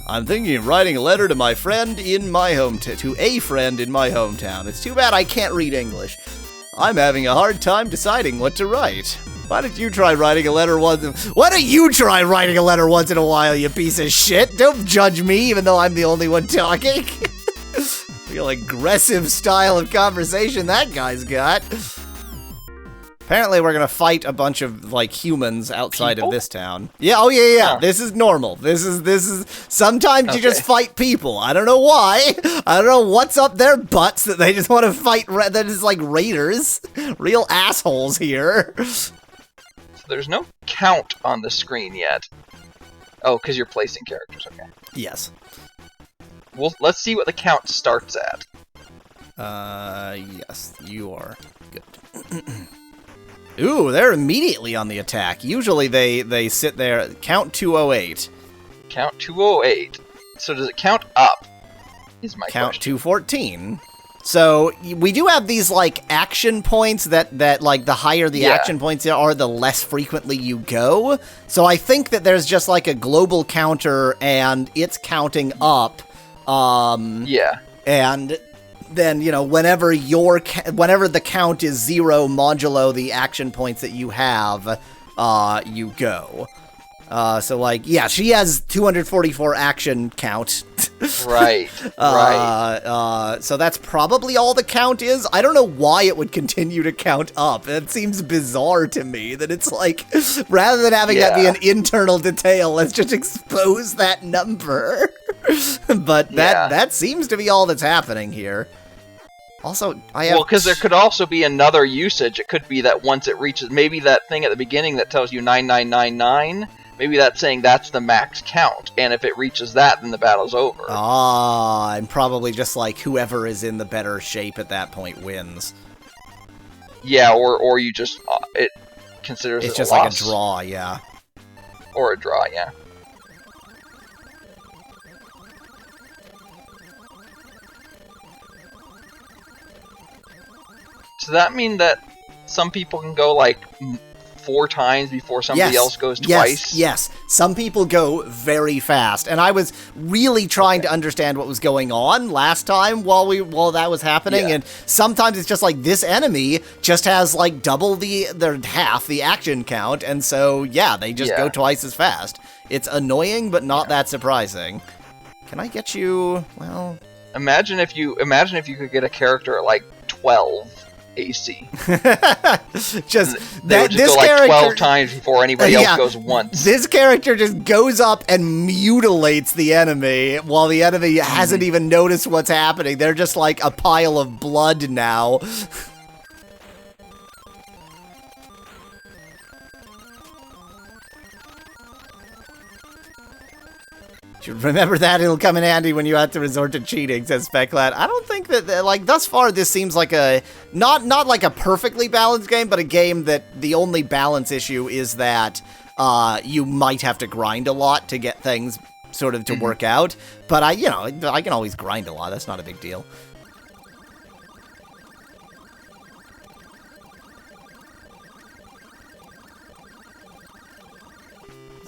I'm thinking of writing a letter to my friend in my hometown, to a friend in my hometown. It's too bad I can't read English. I'm having a hard time deciding what to write. Why don't you try writing a letter once in a while, you piece of shit? Don't judge me, even though I'm the only one talking. Real aggressive style of conversation that guy's got. Apparently we're gonna fight a bunch of, like, humans outside of this town. Yeah, oh yeah. Huh. This is normal. This is, sometimes you just fight people. I don't know why. I don't know what's up their butts that they just want to fight, that is like raiders. Real assholes here. So there's no count on the screen yet. Oh, because you're placing characters, okay. Yes. Well, let's see what the count starts at. Yes, you are. Good. Ooh, they're immediately on the attack. Usually they sit there, count 208. Count 208. So does it count up? Is my count question. 214. So we do have these, like, action points that like, the higher the action points are, the less frequently you go. So I think that there's just, like, a global counter, and it's counting up. Yeah. And then, you know, whenever the count is 0 modulo the action points that you have, you go. So, like, yeah, she has 244 action count. Right, right. So that's probably all the count is. I don't know why it would continue to count up. It seems bizarre to me that it's like, rather than having that be an internal detail, let's just expose that number. But that seems to be all that's happening here. Also, well, because there could also be another usage. It could be that once it reaches, maybe that thing at the beginning that tells you 9999, maybe that's saying that's the max count, and if it reaches that, then the battle's over. And probably just like whoever is in the better shape at that point wins. Yeah, or you just, it considers it a loss. It's just like a draw, yeah. Or a draw, yeah. Does that mean that some people can go, like, 4 times before somebody else goes twice? Yes. Some people go very fast, and I was really trying to understand what was going on last time while that was happening, and sometimes it's just like this enemy just has like double half the action count, and so they just go twice as fast. It's annoying, but not that surprising. Can I get you? Well, imagine if you could get a character at like 12. AC. Just they would go like 12 times before anybody else goes once. This character just goes up and mutilates the enemy while the enemy hasn't even noticed what's happening. They're just like a pile of blood now. Remember that, it'll come in handy when you have to resort to cheating, says Speclat. I don't think that, like, thus far this seems like a, not like a perfectly balanced game, but a game that the only balance issue is that you might have to grind a lot to get things sort of to work out. But I can always grind a lot, that's not a big deal.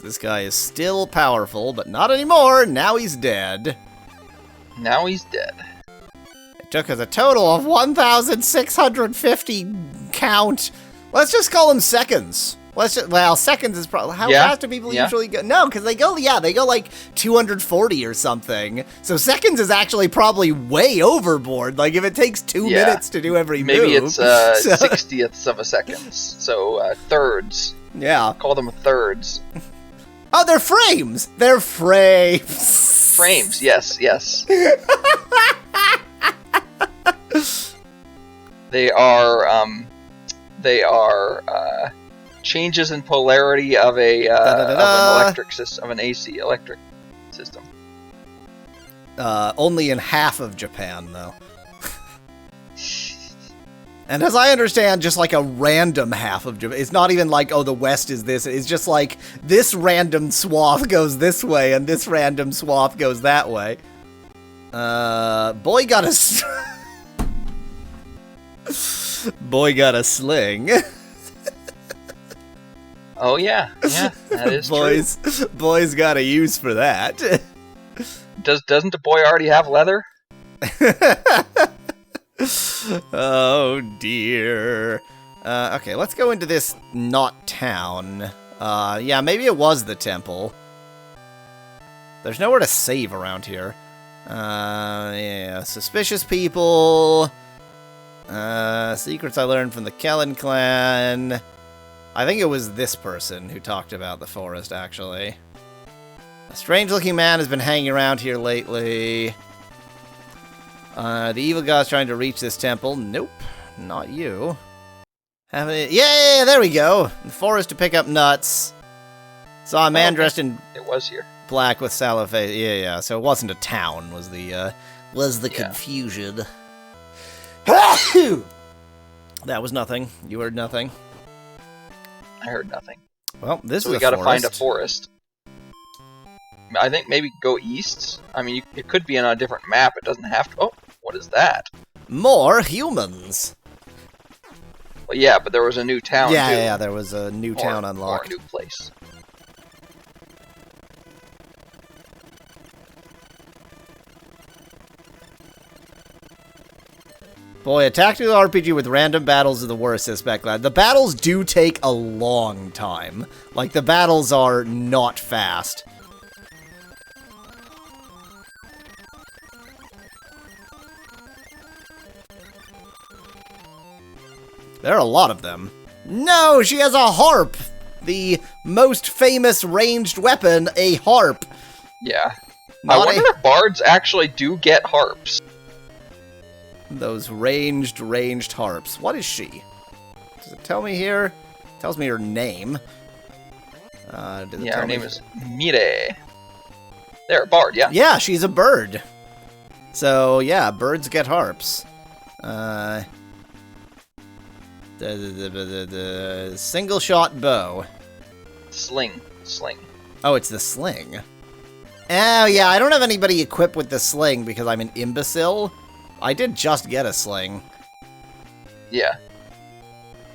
This guy is still powerful, but not anymore. Now he's dead. Now he's dead. It took us a total of 1,650 count. Let's just call them seconds. Seconds is probably how fast do people usually go? No, because they go like 240 or something. So seconds is actually probably way overboard. Like if it takes 2 minutes to do every move. Maybe it's 60ths of a second. So thirds. Yeah. Call them thirds. Oh, they're frames! They're frames! Frames, yes. They are changes in polarity of an electric system, of an AC electric system. Only in half of Japan, though. And as I understand, just like a random half of Japan. It's not even like, oh, the West is this. It's just like, this random swath goes this way, and this random swath goes that way. Boy got a sling. Oh, yeah, that is true. Boy's got a use for that. Doesn't the boy already have leather? Oh dear. Okay, let's go into this not town. Yeah, maybe it was the temple. There's nowhere to save around here. Yeah, suspicious people. Secrets I learned from the Kellen clan. I think it was this person who talked about the forest, actually. A strange-looking man has been hanging around here lately. The evil god's trying to reach this temple. Nope, not you. Yeah, there we go. The forest to pick up nuts. Saw a man dressed in It was here. black with sallow face. Yeah. So it wasn't a town. Was the confusion? That was nothing. You heard nothing. I heard nothing. Well, this So is we a gotta forest. find a forest. I think maybe go east. I mean, it could be on a different map. It doesn't have to. Oh, what is that? More humans. Well, yeah, but there was a new town too. Yeah. There was a new town unlocked. Or a new place. Boy, a tactical RPG with random battles is the worst aspect. The battles do take a long time. Like, the battles are not fast. There are a lot of them. No, she has a harp! The most famous ranged weapon, a harp. Yeah. Not I wonder if bards actually do get harps. Those ranged harps. What is she? Does it tell me here? It tells me her name. Yeah, her name is Mire. There, bard, yeah. Yeah, she's a bird. So, yeah, birds get harps. The single-shot bow. Sling. Oh, it's the sling. Oh, yeah, I don't have anybody equipped with the sling because I'm an imbecile. I did just get a sling. Yeah.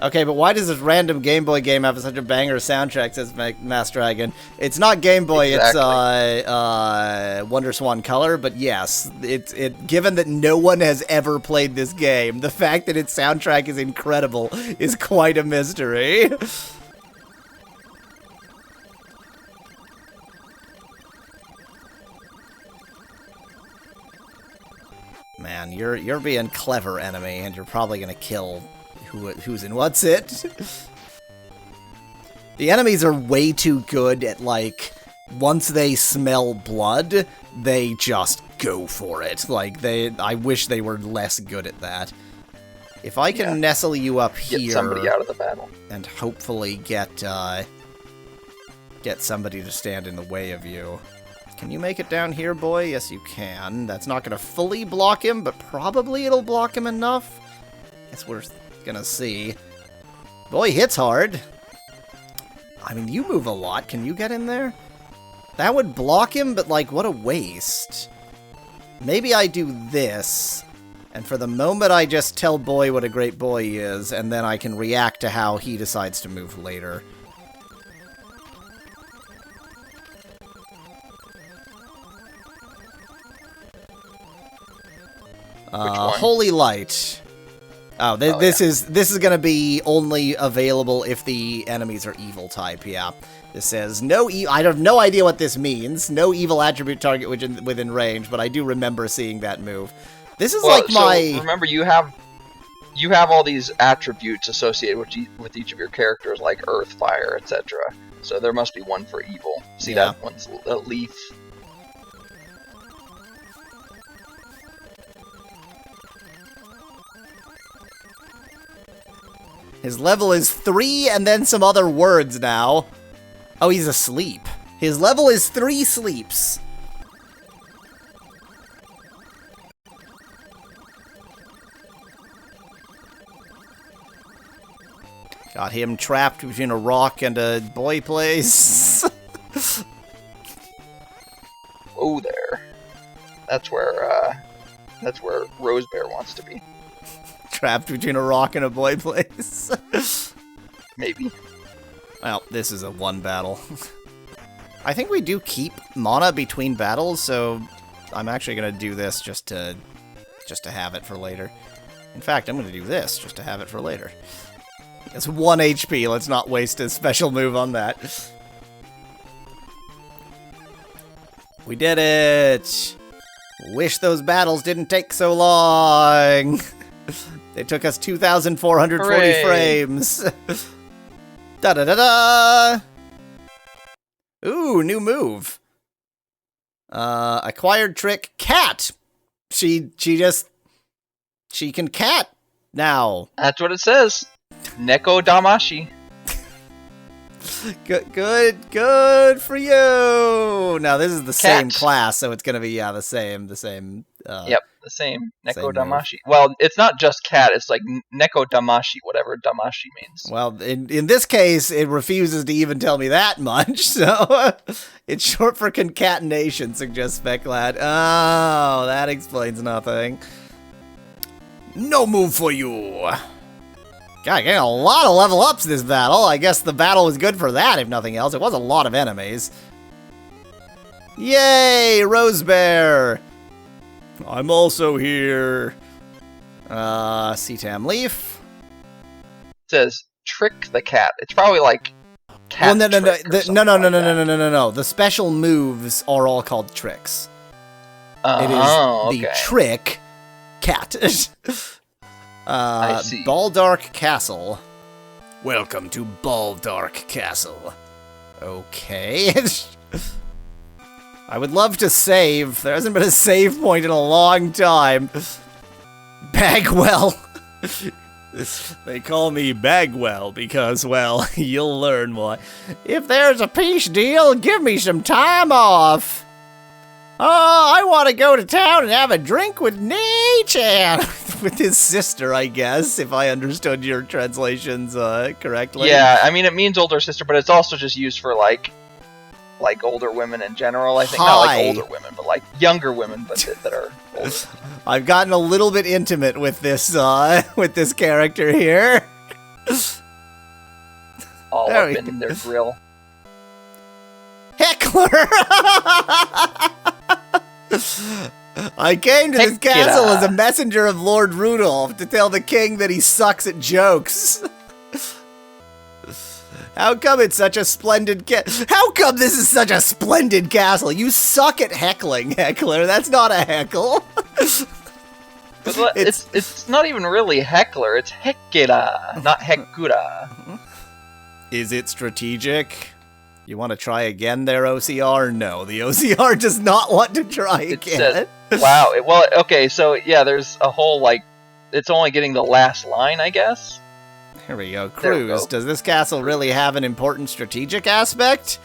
Okay, but why does this random Game Boy game have such a banger soundtrack, says Mass Dragon? It's not Game Boy, Exactly. It's Wonder Swan Color, but yes, given that no one has ever played this game, the fact that its soundtrack is incredible is quite a mystery. Man, you're being clever, enemy, and you're probably gonna kill who's in what's it. The enemies are way too good at, like, once they smell blood, they just go for it. Like, I wish they were less good at that. If I can nestle you up here, Get somebody out of the battle, and hopefully get somebody to stand in the way of you. Can you make it down here, boy? Yes, you can. That's not going to fully block him, but probably it'll block him enough. Guess we're gonna see. Boy, hits hard. I mean, you move a lot. Can you get in there? That would block him, but, like, what a waste. Maybe I do this, and for the moment I just tell boy what a great boy he is, and then I can react to how he decides to move later. Holy Light. Oh, this is gonna be only available if the enemies are evil type. Yeah, this says no. I have no idea what this means. No evil attribute target within range, but I do remember seeing that move. This is like my. Remember, you have all these attributes associated with each of your characters, like Earth, Fire, etc. So there must be one for evil. See that one's a leaf. His level is 3 and then some other words now. Oh, he's asleep. His level is 3 sleeps. Got him trapped between a rock and a boy place. Oh, there. That's where Rose Bear wants to be. Trapped between a rock and a boy place. Maybe. Well, this is a one battle. I think we do keep mana between battles, so I'm actually gonna do this just to have it for later. In fact, I'm gonna do this just to have it for later. It's 1 HP, let's not waste a special move on that. We did it! Wish those battles didn't take so long! They took us 2,440 Hooray. frames. Da-da-da-da! Ooh, new move. Acquired trick, cat! She can cat now. That's what it says. Neko Damashi. Good for you. Now this is the same Cat. class, so it's gonna be the same. Yep, the same. Neko same move. Damashi. Well, it's not just cat, it's like Neko Damashi, whatever Damashi means. Well, in this case, it refuses to even tell me that much, so it's short for concatenation, suggests Speclad. Oh, that explains nothing. No move for you. God, getting a lot of level ups this battle. I guess the battle was good for that, if nothing else. It was a lot of enemies. Yay, Rose Bear. I'm also here. Cetam Leaf. It says trick the cat. It's probably like cat. Well, no. no. The special moves are all called tricks. It is the okay. trick cat. I see. Baldark Castle. Welcome to Baldark Castle. Okay. I would love to save. There hasn't been a save point in a long time. Bagwell. They call me Bagwell because, well, you'll learn why. If there's a peace deal, give me some time off. Oh, I want to go to town and have a drink with Nature. With his sister, I guess, if I understood your translations correctly. Yeah, I mean, it means older sister, but it's also just used for, like older women in general, I think. Hi. Not like older women, but like younger women, but that are older. I've gotten a little bit intimate with this character here. All There up we in their grill. Heckler! I came to this castle as a messenger of Lord Rudolph to tell the king that he sucks at jokes. How come it's such a splendid How come this is such a splendid castle? You suck at heckling, Heckler. That's not a heckle. But it's not even really heckler, it's hekira, not hekura. Is it strategic? You want to try again there, OCR? No, the OCR does not want to try again. Wow. Well, okay, so yeah, there's a whole, like, it's only getting the last line, I guess. Here we go. There we Cruz, go. does this castle really have an important strategic aspect?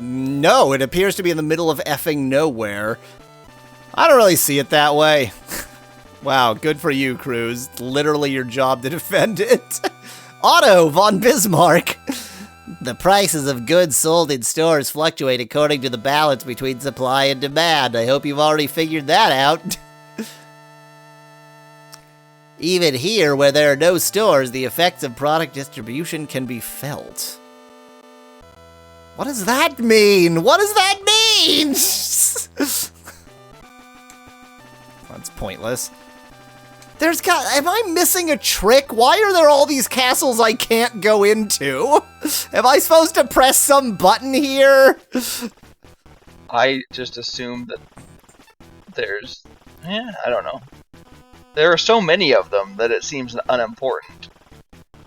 No, it appears to be in the middle of effing nowhere. I don't really see it that way. Wow, good for you, Cruz. Literally your job to defend it. Otto von Bismarck. The prices of goods sold in stores fluctuate according to the balance between supply and demand. I hope you've already figured that out. Even here, where there are no stores, the effects of product distribution can be felt. What does that mean? What does that mean? That's pointless. Am I missing a trick? Why are there all these castles I can't go into? Am I supposed to press some button here? I just assumed that there's... I don't know. There are so many of them that it seems unimportant.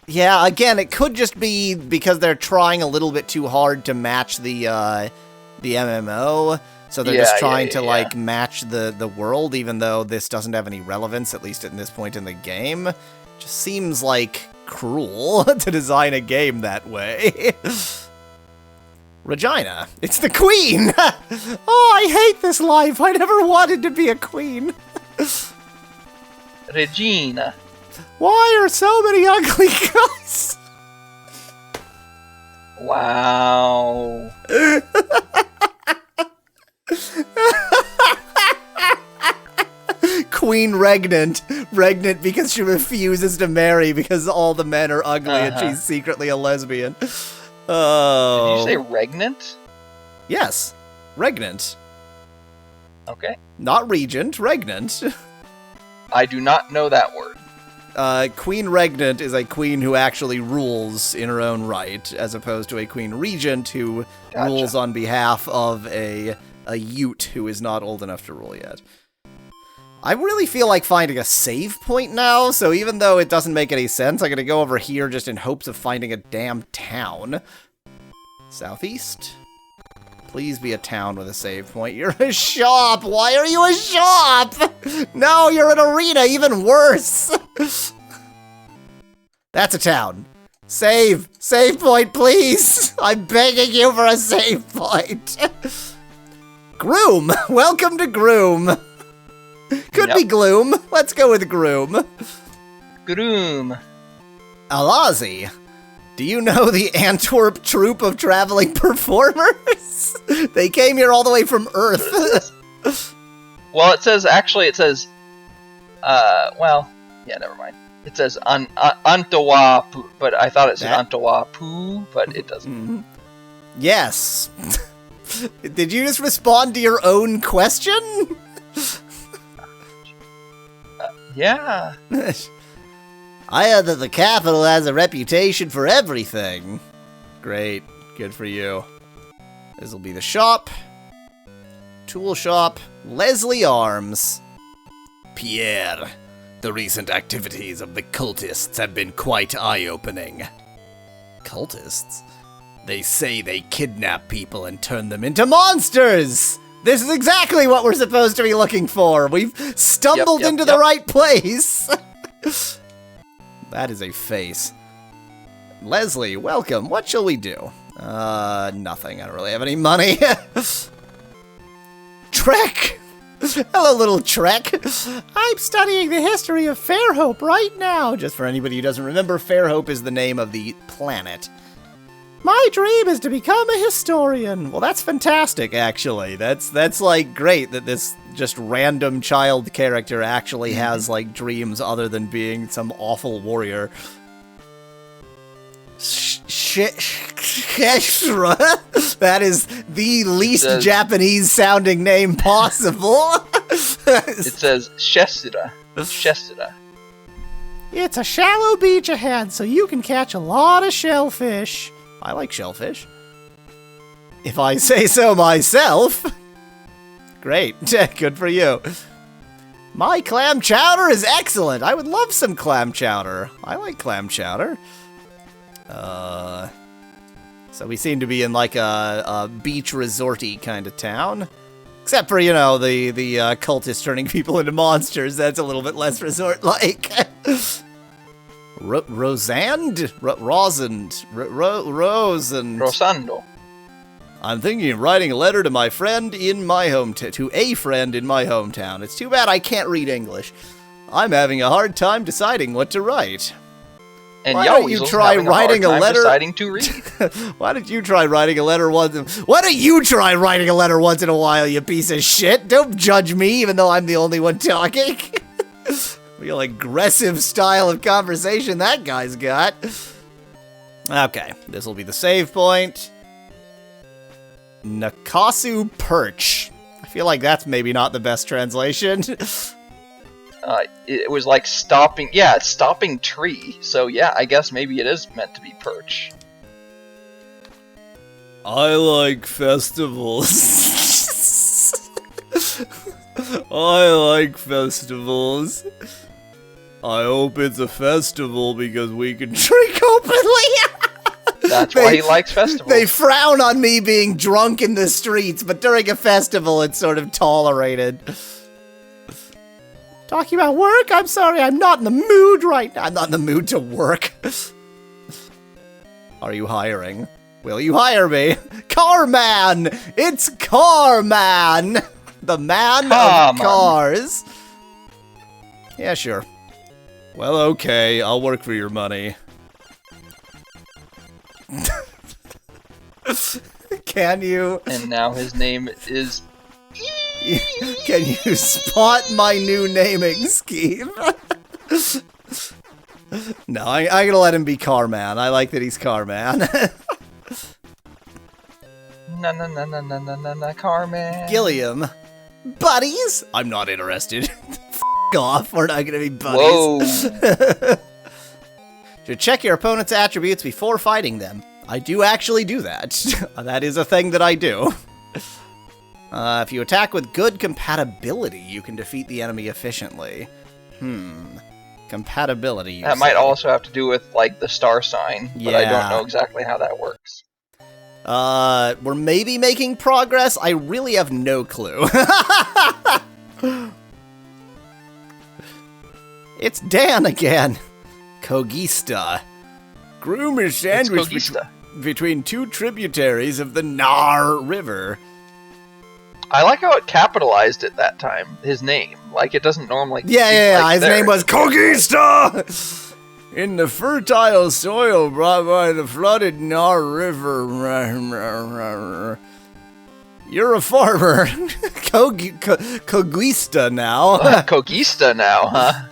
Yeah, again, it could just be because they're trying a little bit too hard to match the MMO. So they're just trying to, like, match the world, even though this doesn't have any relevance, at least at this point in the game. Just seems, like, cruel to design a game that way. Regina, it's the queen! Oh, I hate this life. I never wanted to be a queen. Regina. Why are so many ugly guys? Wow. Queen regnant. Regnant because she refuses to marry because all the men are ugly and she's secretly a lesbian. Oh. Did you say regnant? Yes. Regnant. Okay. Not regent, regnant. I do not know that word. Queen Regnant is a queen who actually rules in her own right, as opposed to a Queen Regent who rules on behalf of a Ute who is not old enough to rule yet. I really feel like finding a save point now, so even though it doesn't make any sense, I'm gonna go over here just in hopes of finding a damn town. Southeast? Please be a town with a save point. You're a shop! Why are you a shop? No, you're an arena, even worse! That's a town. Save! Save point, please! I'm begging you for a save point! Groom! Welcome to Groom! Could be Gloom. Let's go with Groom. Groom. Alazi. Do you know the Antwerp troupe of traveling performers? They came here all the way from Earth. Well, it says, never mind. It says Antawa, but I thought it said Antawa Poo, but it doesn't. Yes. Did you just respond to your own question? Yeah. I heard that the capital has a reputation for everything. Great. Good for you. This'll be the shop. Tool shop. Leslie Arms. Pierre. The recent activities of the cultists have been quite eye-opening. Cultists? They say they kidnap people and turn them into monsters! This is exactly what we're supposed to be looking for! We've stumbled into the right place! That is a face. Leslie, welcome. What shall we do? Nothing. I don't really have any money. Trek! Hello, little Trek. I'm studying the history of Fairhope right now. Just for anybody who doesn't remember, Fairhope is the name of the planet. My dream is to become a historian. Well, that's fantastic, actually. That's like great that this just random child character actually has like dreams other than being some awful warrior. Sheshra? That is the least Japanese sounding name possible. It says Sheshra. Sheshra. It's a shallow beach ahead, so you can catch a lot of shellfish. I like shellfish. If I say so myself. Great. Good for you. My clam chowder is excellent. I would love some clam chowder. I like clam chowder. So we seem to be in like a beach resorty kind of town. Except for, you know, the cultists turning people into monsters. That's a little bit less resort-like. Rosand? Rosando. I'm thinking of writing a letter to my friend in my hometown. It's too bad I can't read English. I'm having a hard time deciding what to write. And Why don't you try writing a letter? Deciding to read. Why don't you try writing a letter once? Why don't you try writing a letter once in a while, you piece of shit? Don't judge me, even though I'm the only one talking. Real aggressive style of conversation that guy's got. Okay, this will be the save point. Nakasu Perch. I feel like that's maybe not the best translation. It was like stopping, stopping tree. So yeah, I guess maybe it is meant to be perch. I like festivals. I like festivals. I hope it's a festival because we can drink openly. That's why he likes festivals. They frown on me being drunk in the streets, but during a festival it's sort of tolerated. Talking about work? I'm sorry, I'm not in the mood right now. I'm not in the mood to work. Are you hiring? Will you hire me? Carman! It's Carman! The man of cars. Yeah, sure. Well, okay, I'll work for your money. Can you? And now his name is... Can you spot my new naming scheme? No, I'm gonna let him be Carman. I like that he's Carman. Na na na na na na na na Carmen. Gilliam. Buddies? I'm not interested. F*** off, we're not gonna be buddies. Whoa. Should check your opponent's attributes before fighting them. I do actually do that. That is a thing that I do. If you attack with good compatibility, you can defeat the enemy efficiently. Compatibility. That might also have to do with, like, the star sign, but I don't Yeah. know exactly how that works. We're maybe making progress? I really have no clue. It's Dan again. Kogista. Groom is sandwiched between two tributaries of the Nar River. I like how it capitalized it that time, his name. Like, it doesn't normally... Yeah, like his there. name was Kogista! In the fertile soil brought by the flooded Nar River. You're a farmer. Kogista now. Kogista now, huh?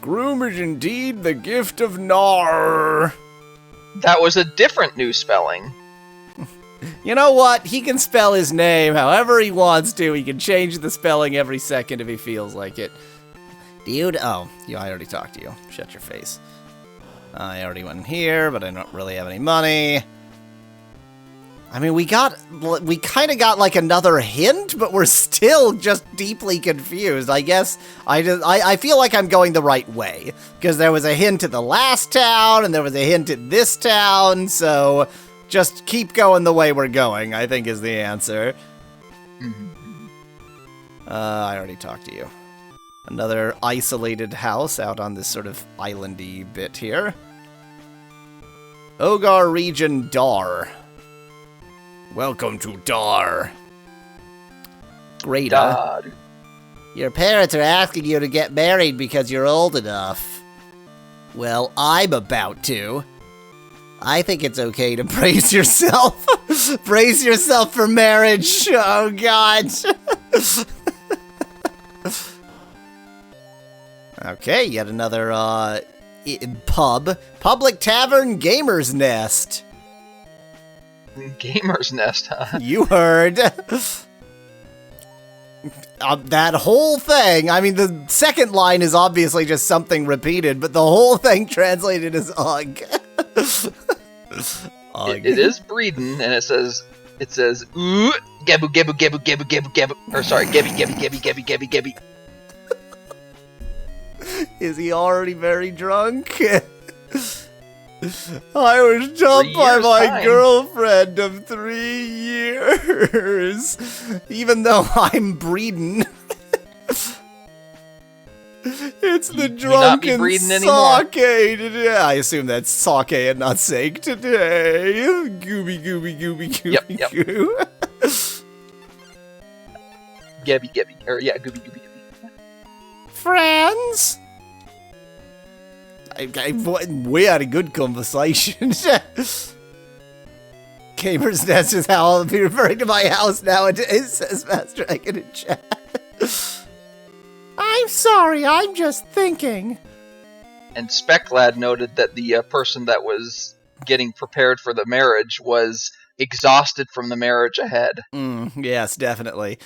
Groom is indeed the gift of Nar. That was a different new spelling. You know what? He can spell his name however he wants to. He can change the spelling every second if he feels like it. Dude, oh, I already talked to you. Shut your face. I already went in here, but I don't really have any money. I mean, we kind of got like another hint, but we're still just deeply confused. I guess I feel like I'm going the right way, because there was a hint at the last town, and there was a hint at this town, so just keep going the way we're going, I think is the answer. I already talked to you. Another isolated house out on this sort of islandy bit here. Ogar region Dar. Welcome to Dar. Greta. God. Your parents are asking you to get married because you're old enough. Well, I'm about to. I think it's okay to brace yourself. Brace yourself for marriage. Oh, God. Okay, yet another, pub. Public Tavern Gamer's Nest. Gamer's Nest, huh? You heard. That whole thing, I mean, the second line is obviously just something repeated, but the whole thing translated as ugh. It is breeding, and it says, ooh, gebu, gebu, gebu, gebu, gebu, gebu. Or sorry, gebi, gebi, gebi, gebi, gebi, gebi. Is he already very drunk? I was dumped by my girlfriend of 3 years, even though I'm breeding. It's the drunken sake today. I assume that's sake and not sake today. Gooby, gooby, gooby, gooby, Yep. goo. Gebi, gebi, or yeah, gooby, gooby, gooby. Friends? We had a good conversation. Gamer's Nest is how I'll be referring to my house nowadays, says Master Dragon in chat. I'm sorry, I'm just thinking. And Speclad noted that the person that was getting prepared for the marriage was exhausted from the marriage ahead. Yes, definitely.